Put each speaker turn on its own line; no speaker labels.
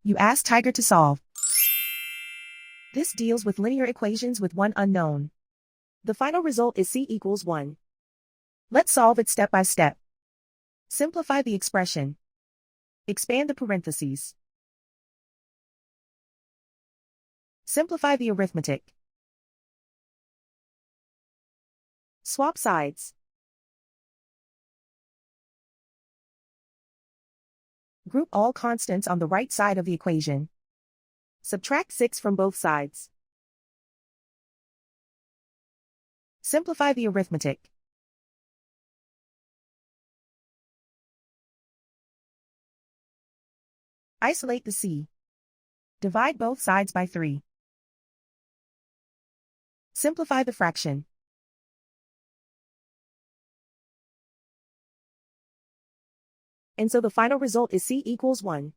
You ask Tiger to solve. This deals with linear equations with one unknown. The final result is c equals 1. Let's solve it step by step. Simplify the expression. Expand the parentheses. Simplify the arithmetic. Swap sides. Group all constants on the right side of the equation. Subtract 6 from both sides. Simplify the arithmetic. Isolate the c. Divide both sides by 3. Simplify the fraction. And so the final result is c equals 1.